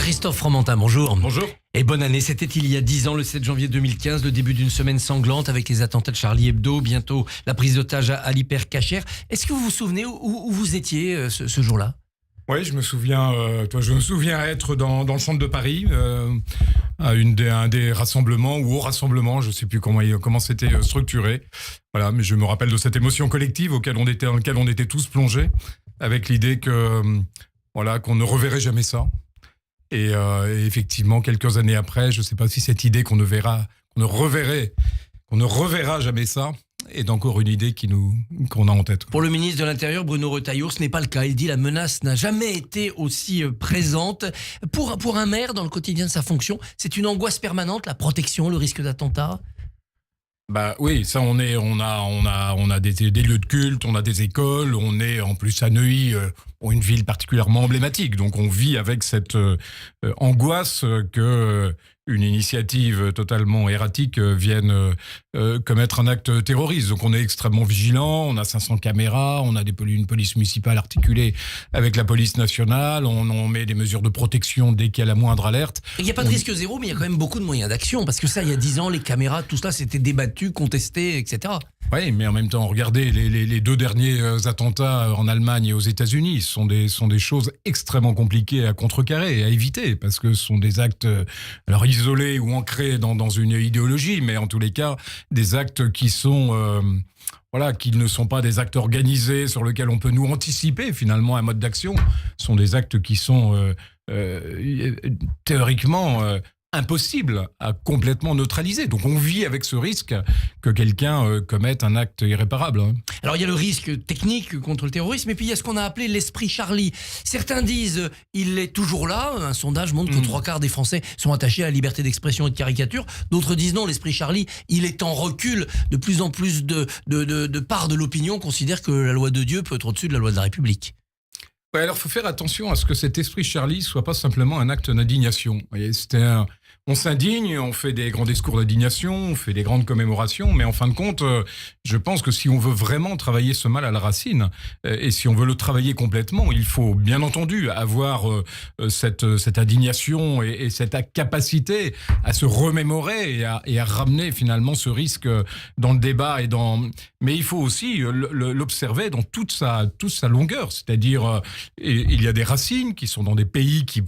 Christophe Fromentin, bonjour. Bonjour. Et bonne année, c'était il y a 10 ans, le 7 janvier 2015, le début d'une semaine sanglante avec les attentats de Charlie Hebdo, bientôt la prise d'otage à l'hypercachère. Est-ce que vous vous souvenez où vous étiez ce jour-là ? Oui, je me souviens. Je me souviens être dans le centre de Paris, à un des rassemblements ou au rassemblement, je ne sais plus comment c'était structuré. Voilà, mais je me rappelle de cette émotion collective dans laquelle on était tous plongés, avec l'idée qu'on ne reverrait jamais ça. Et effectivement, quelques années après, je ne sais pas si cette idée qu'on ne reverra jamais ça est encore une idée qu'on a en tête. Pour le ministre de l'Intérieur, Bruno Retailleau, ce n'est pas le cas. Il dit la menace n'a jamais été aussi présente. Pour un maire, dans le quotidien de sa fonction, c'est une angoisse permanente, la protection, le risque d'attentat. Bah oui, ça on a des lieux de culte, on a des écoles, on est en plus à Neuilly, une ville particulièrement emblématique. Donc on vit avec cette angoisse que une initiative totalement erratique vienne commettre un acte terroriste. Donc on est extrêmement vigilant, on a 500 caméras, on a une police municipale articulée avec la police nationale, on met des mesures de protection dès qu'il y a la moindre alerte. Il n'y a pas de risque zéro, mais il y a quand même beaucoup de moyens d'action, parce que ça, il y a 10 ans, les caméras, tout ça, c'était débattu, contesté, etc. Oui, mais en même temps, regardez les deux derniers attentats en Allemagne et aux États-Unis sont des choses extrêmement compliquées à contrecarrer et à éviter, parce que ce sont des actes alors isolés ou ancrés dans une idéologie, mais en tous les cas, des actes qui sont qui ne sont pas des actes organisés sur lesquels on peut nous anticiper finalement un mode d'action. Ce sont des actes qui sont théoriquement impossible à complètement neutraliser. Donc on vit avec ce risque que quelqu'un commette un acte irréparable. Alors il y a le risque technique contre le terrorisme, et puis il y a ce qu'on a appelé l'esprit Charlie. Certains disent il est toujours là. Un sondage montre que 3/4 des Français sont attachés à la liberté d'expression et de caricature. D'autres disent non, l'esprit Charlie, il est en recul. De plus en plus de part de l'opinion considèrent que la loi de Dieu peut être au-dessus de la loi de la République. Ouais, alors il faut faire attention à ce que cet esprit Charlie soit pas simplement un acte d'indignation. Vous voyez, on s'indigne, on fait des grands discours d'indignation, on fait des grandes commémorations, mais en fin de compte, je pense que si on veut vraiment travailler ce mal à la racine, et si on veut le travailler complètement, il faut bien entendu avoir cette indignation et cette capacité à se remémorer et à ramener finalement ce risque dans le débat mais il faut aussi l'observer dans toute sa longueur, c'est-à-dire il y a des racines qui sont dans des pays qui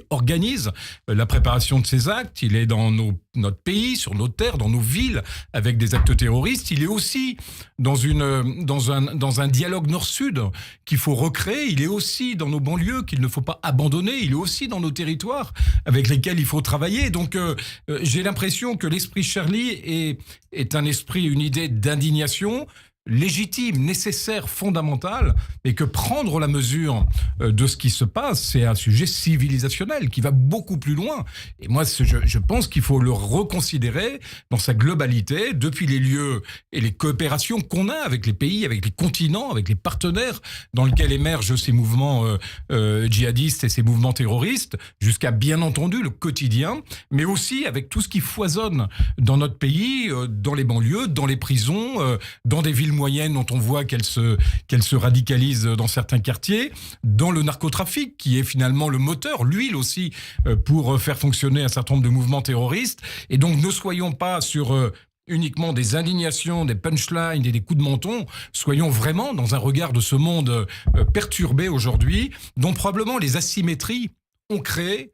organise la préparation de ces actes. Il est dans notre pays, sur nos terres, dans nos villes, avec des actes terroristes. Il est aussi dans un dialogue nord-sud qu'il faut recréer. Il est aussi dans nos banlieues qu'il ne faut pas abandonner. Il est aussi dans nos territoires avec lesquels il faut travailler. Donc, j'ai l'impression que l'esprit Charlie est un esprit, une idée d'indignation légitime, nécessaire, fondamentale, et que prendre la mesure de ce qui se passe, c'est un sujet civilisationnel qui va beaucoup plus loin. Et moi, je pense qu'il faut le reconsidérer dans sa globalité, depuis les lieux et les coopérations qu'on a avec les pays, avec les continents, avec les partenaires dans lesquels émergent ces mouvements djihadistes et ces mouvements terroristes, jusqu'à bien entendu le quotidien, mais aussi avec tout ce qui foisonne dans notre pays, dans les banlieues, dans les prisons, dans des villes moyenne dont on voit qu'elle se radicalise dans certains quartiers, dans le narcotrafic qui est finalement le moteur, l'huile aussi, pour faire fonctionner un certain nombre de mouvements terroristes. Et donc ne soyons pas sur uniquement des indignations, des punchlines et des coups de menton, soyons vraiment dans un regard de ce monde perturbé aujourd'hui, dont probablement les asymétries ont créé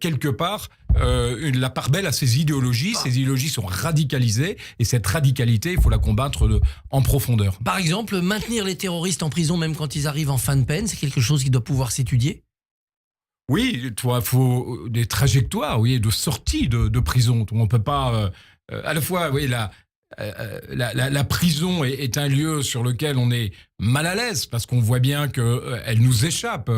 quelque part la part belle à ces idéologies. Ces idéologies sont radicalisées et cette radicalité, il faut la combattre en profondeur. Par exemple, maintenir les terroristes en prison même quand ils arrivent en fin de peine, c'est quelque chose qui doit pouvoir s'étudier ? Oui, il faut des trajectoires de sortie de prison. On ne peut pas à la fois la prison est un lieu sur lequel on est mal à l'aise parce qu'on voit bien qu'elle nous échappe.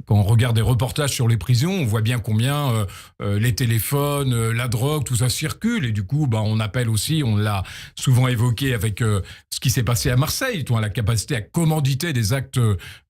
Quand on regarde des reportages sur les prisons, on voit bien combien les téléphones, la drogue, tout ça circule. Et du coup, on appelle aussi, on l'a souvent évoqué avec ce qui s'est passé à Marseille, la capacité à commanditer des actes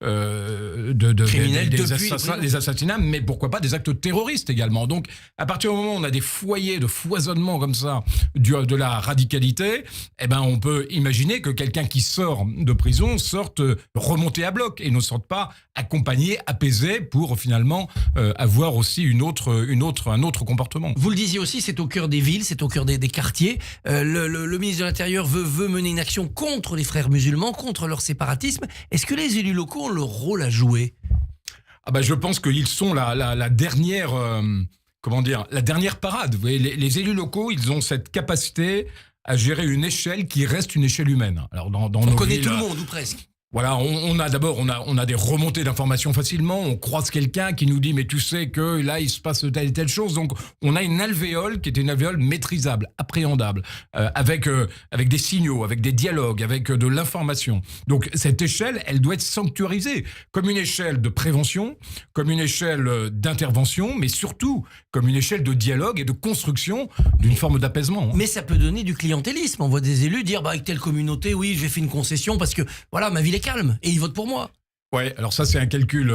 criminels, des assassinats, mais pourquoi pas des actes terroristes également. Donc, à partir du moment où on a des foyers de foisonnement comme ça, de la radicalité, on peut imaginer que quelqu'un qui sort de prison sorte remonté à bloc et ne sorte pas accompagné, apaisé pour finalement avoir aussi un autre comportement. Vous le disiez aussi, c'est au cœur des villes, c'est au cœur des quartiers. Le ministre de l'Intérieur veut mener une action contre les frères musulmans, contre leur séparatisme. Est-ce que les élus locaux ont leur rôle à jouer ? Je pense qu'ils sont la dernière... la dernière parade. Vous voyez, les élus locaux, ils ont cette capacité à gérer une échelle qui reste une échelle humaine. Alors dans on nos connaît villes, tout le monde, ou presque. Voilà, on a des remontées d'informations facilement, on croise quelqu'un qui nous dit mais tu sais que là il se passe telle et telle chose, donc on a une alvéole qui est une alvéole maîtrisable, appréhendable, avec des signaux, avec des dialogues, avec de l'information. Donc cette échelle, elle doit être sanctuarisée comme une échelle de prévention, comme une échelle d'intervention, mais surtout comme une échelle de dialogue et de construction d'une forme d'apaisement. Mais ça peut donner du clientélisme. On voit des élus dire avec telle communauté, oui, j'ai fait une concession parce que voilà, ma ville est calme et ils votent pour moi. Ouais, alors ça c'est un calcul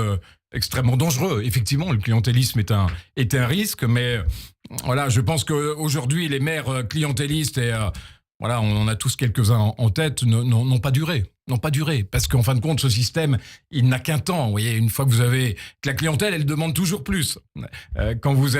extrêmement dangereux. Effectivement, le clientélisme est un risque, mais voilà, je pense qu'aujourd'hui les maires clientélistes et voilà, on en a tous quelques-uns en tête, n'ont pas duré. N'ont pas duré, parce qu'en fin de compte, ce système, il n'a qu'un temps. Vous voyez, une fois que que la clientèle, elle demande toujours plus. Quand vous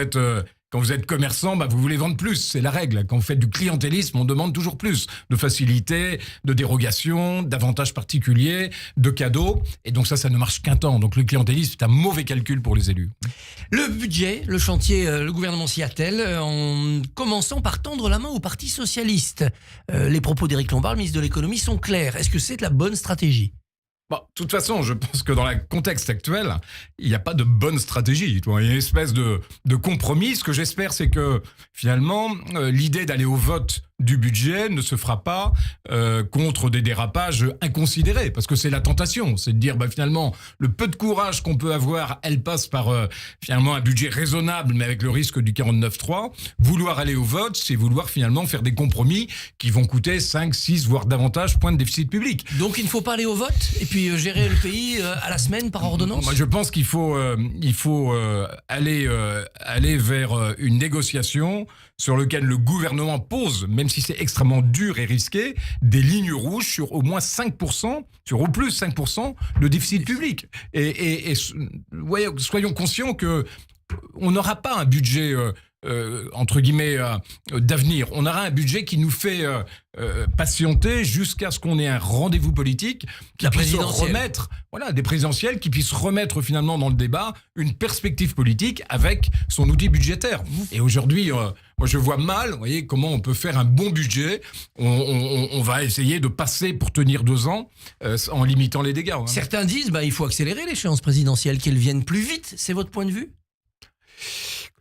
êtes commerçant, vous voulez vendre plus, c'est la règle. Quand vous faites du clientélisme, on demande toujours plus de facilité, de dérogations, d'avantages particuliers, de cadeaux. Et donc ça ne marche qu'un temps. Donc le clientélisme, c'est un mauvais calcul pour les élus. Le budget, le chantier, le gouvernement s'y attelle en commençant par tendre la main au Parti socialiste. Les propos d'Éric Lombard, le ministre de l'économie, sont clairs. Est-ce que c'est la bonne stratégie ? De toute façon, je pense que dans le contexte actuel, il n'y a pas de bonne stratégie. Il y a une espèce de compromis. Ce que j'espère, c'est que finalement, l'idée d'aller au vote du budget ne se fera pas contre des dérapages inconsidérés, parce que c'est la tentation, c'est de dire finalement le peu de courage qu'on peut avoir, elle passe par finalement un budget raisonnable, mais avec le risque du 49.3. Vouloir aller au vote, c'est vouloir finalement faire des compromis qui vont coûter 5, 6, voire davantage points de déficit public. Donc il ne faut pas aller au vote et puis gérer le pays à la semaine par ordonnance ? Moi, je pense qu'il faut aller vers une négociation sur laquelle le gouvernement pose, même si c'est extrêmement dur et risqué, des lignes rouges sur au moins 5%, sur au plus 5% de déficit public. Et soyons conscients que on n'aura pas un budget entre guillemets d'avenir. On aura un budget qui nous fait patienter jusqu'à ce qu'on ait un rendez-vous politique qui puisse remettre, des présidentielles qui puissent remettre finalement dans le débat une perspective politique avec son outil budgétaire. Et aujourd'hui, moi je vois mal, vous voyez, comment on peut faire un bon budget. On va essayer de passer pour tenir 2 ans en limitant les dégâts. Certains disent il faut accélérer l'échéance présidentielle, qu'elle vienne plus vite. C'est votre point de vue ?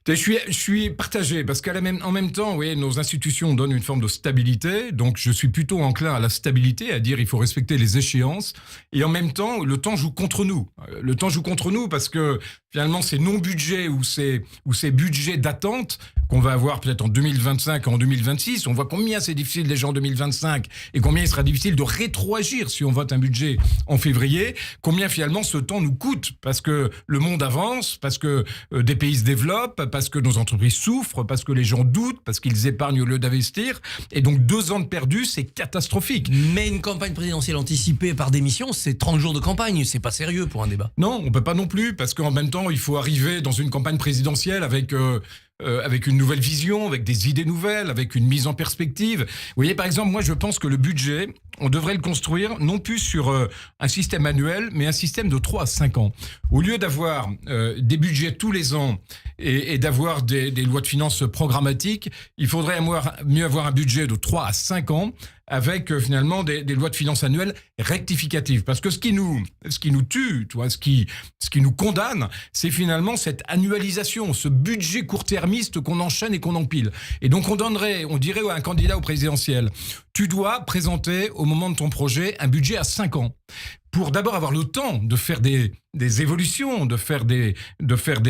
Je suis partagé parce en même temps, oui, nos institutions donnent une forme de stabilité. Donc, je suis plutôt enclin à la stabilité, à dire il faut respecter les échéances. Et en même temps, le temps joue contre nous. Le temps joue contre nous parce que finalement, ces non-budgets ou ces budgets d'attente qu'on va avoir peut-être en 2025 et en 2026, on voit combien c'est difficile déjà en 2025 et combien il sera difficile de rétroagir si on vote un budget en février. Combien finalement ce temps nous coûte parce que le monde avance, parce que des pays se développent, parce que nos entreprises souffrent, parce que les gens doutent, parce qu'ils épargnent au lieu d'investir. Et donc 2 ans de perdu, c'est catastrophique. Mais une campagne présidentielle anticipée par démission, c'est 30 jours de campagne. C'est pas sérieux pour un débat. Non, on peut pas non plus, parce qu'en même temps, il faut arriver dans une campagne présidentielle avec une nouvelle vision, avec des idées nouvelles, avec une mise en perspective. Vous voyez, par exemple, moi je pense que le budget, on devrait le construire non plus sur un système annuel, mais un système de 3 à 5 ans. Au lieu d'avoir des budgets tous les ans et d'avoir des lois de finances programmatiques, il faudrait mieux avoir un budget de 3 à 5 ans avec finalement des lois de finances annuelles rectificatives. Parce que ce qui nous tue, ce qui nous condamne, c'est finalement cette annualisation, ce budget court-termiste qu'on enchaîne et qu'on empile. Et donc on dirait à un candidat au présidentiel, tu dois présenter au moment de ton projet un budget à 5 ans. Pour d'abord avoir le temps de faire des évolutions, de faire des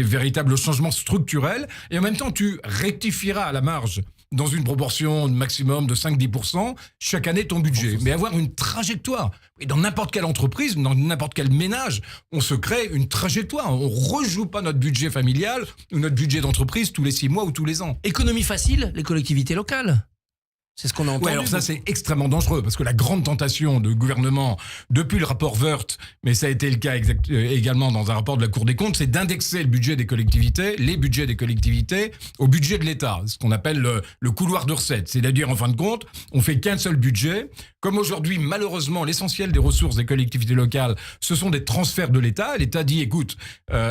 véritables changements structurels, et en même temps tu rectifieras à la marge dans une proportion maximum de 5-10% chaque année ton budget. Mais avoir une trajectoire. Et dans n'importe quelle entreprise, dans n'importe quel ménage, on se crée une trajectoire. On ne rejoue pas notre budget familial ou notre budget d'entreprise tous les 6 mois ou tous les ans. Économie facile, les collectivités locales. C'est ce qu'on a entendu. Ouais, alors ça c'est extrêmement dangereux parce que la grande tentation du gouvernement depuis le rapport Woerth, mais ça a été le cas également dans un rapport de la Cour des comptes, c'est d'indexer le budget des collectivités, les budgets des collectivités au budget de l'État, ce qu'on appelle le couloir de recettes. C'est-à-dire en fin de compte, on fait qu'un seul budget. Comme aujourd'hui, malheureusement, l'essentiel des ressources des collectivités locales, ce sont des transferts de l'État. L'État dit, écoute,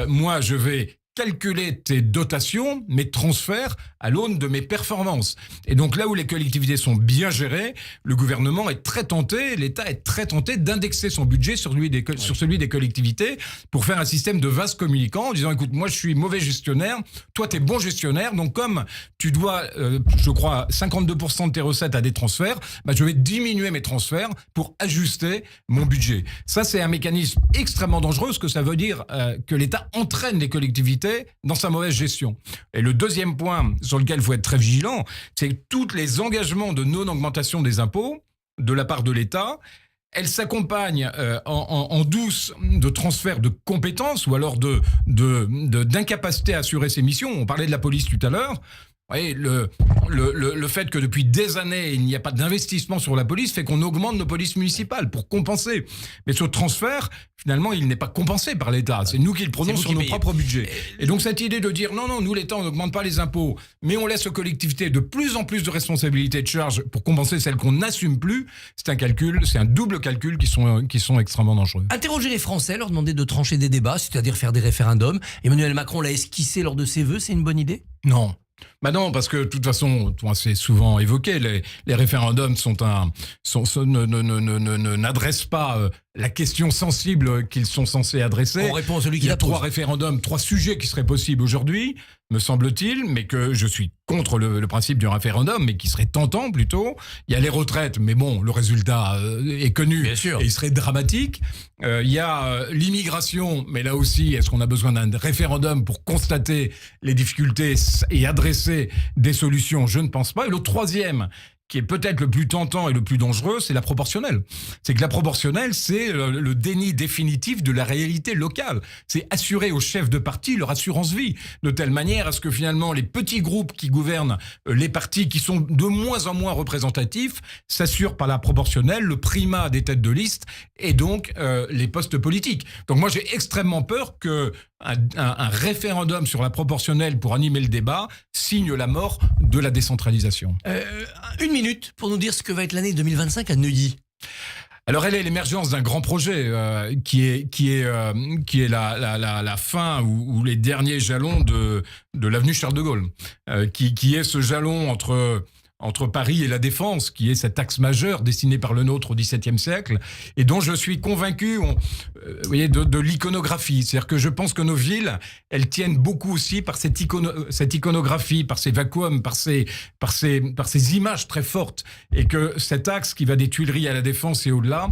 moi je vais calculer tes dotations, mes transferts à l'aune de mes performances. Et donc là où les collectivités sont bien gérées, le gouvernement est très tenté, l'État est très tenté d'indexer son budget sur celui des collectivités pour faire un système de vase communicant en disant écoute, moi je suis mauvais gestionnaire, toi t'es bon gestionnaire, donc comme tu dois, je crois, 52% de tes recettes à des transferts, bah, je vais diminuer mes transferts pour ajuster mon budget. Ça c'est un mécanisme extrêmement dangereux, ce que ça veut dire que l'État entraîne les collectivités dans sa mauvaise gestion. Et le deuxième point sur lequel il faut être très vigilant, c'est que tous les engagements de non-augmentation des impôts de la part de l'État, elles s'accompagnent en douce de transferts de compétences ou alors d'incapacité à assurer ses missions. On parlait de la police tout à l'heure. Oui, le fait que depuis des années, il n'y a pas d'investissement sur la police fait qu'on augmente nos polices municipales pour compenser. Mais ce transfert, finalement, il n'est pas compensé par l'État. C'est nous qui le prenons sur nos propres budgets. Et donc cette idée de dire non, nous l'État, on n'augmente pas les impôts, mais on laisse aux collectivités de plus en plus de responsabilités et de charges pour compenser celles qu'on n'assume plus, c'est un double calcul qui sont extrêmement dangereux. Interroger les Français, leur demander de trancher des débats, c'est-à-dire faire des référendums. Emmanuel Macron l'a esquissé lors de ses vœux, c'est une bonne idée ? Non. Bah non, parce que de toute façon, c'est souvent évoqué, les référendums n'adressent pas la question sensible qu'ils sont censés adresser. On répond à celui qui la pose. Il y a 3 référendums, 3 sujets qui seraient possibles aujourd'hui, me semble-t-il, mais que je suis contre le principe du référendum, mais qui serait tentant plutôt. Il y a les retraites, mais bon, le résultat est connu. Bien sûr. Et il serait dramatique. Il y a l'immigration, mais là aussi, est-ce qu'on a besoin d'un référendum pour constater les difficultés et adresser des solutions? Je ne pense pas. Et le troisième, qui est peut-être le plus tentant et le plus dangereux, c'est la proportionnelle. C'est que la proportionnelle, c'est le déni définitif de la réalité locale. C'est assurer aux chefs de parti leur assurance vie, de telle manière à ce que finalement les petits groupes qui gouvernent les partis, qui sont de moins en moins représentatifs, s'assurent par la proportionnelle le primat des têtes de liste et donc les postes politiques. Donc moi j'ai extrêmement peur que un référendum sur la proportionnelle pour animer le débat signe la mort de la décentralisation. Une minute pour nous dire ce que va être l'année 2025 à Neuilly. Alors elle est l'émergence d'un grand projet qui est la fin ou les derniers jalons de l'avenue Charles de Gaulle, qui est ce jalon entre Paris et la Défense, qui est cet axe majeur dessiné par le nôtre au XVIIe siècle, et dont je suis convaincu vous voyez, de l'iconographie. C'est-à-dire que je pense que nos villes, elles tiennent beaucoup aussi par cette iconographie, par ces vacuums, par ces images très fortes, et que cet axe qui va des Tuileries à la Défense et au-delà,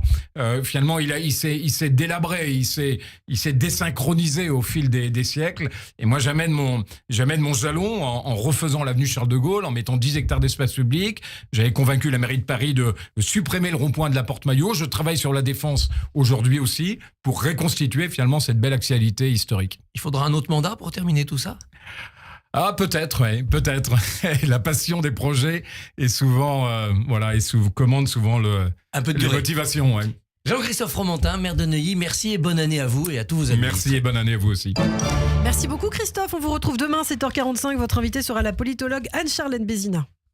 finalement, il s'est délabré, il s'est désynchronisé au fil des siècles. Et moi, j'amène mon jalon en refaisant l'avenue Charles de Gaulle, en mettant 10 hectares d'espace public. J'avais convaincu la mairie de Paris de supprimer le rond-point de la Porte-Maillot. Je travaille sur la Défense aujourd'hui aussi pour reconstituer finalement cette belle axialité historique. Il faudra un autre mandat pour terminer tout ça ? Ah, peut-être, oui, peut-être. La passion des projets est souvent, commande souvent un peu de les motivations. Ouais. Jean-Christophe Fromentin, maire de Neuilly, merci et bonne année à vous et à tous vos amis. Merci et bonne année à vous aussi. Merci beaucoup Christophe, on vous retrouve demain 7h45, votre invité sera la politologue Anne-Charlène Bézina.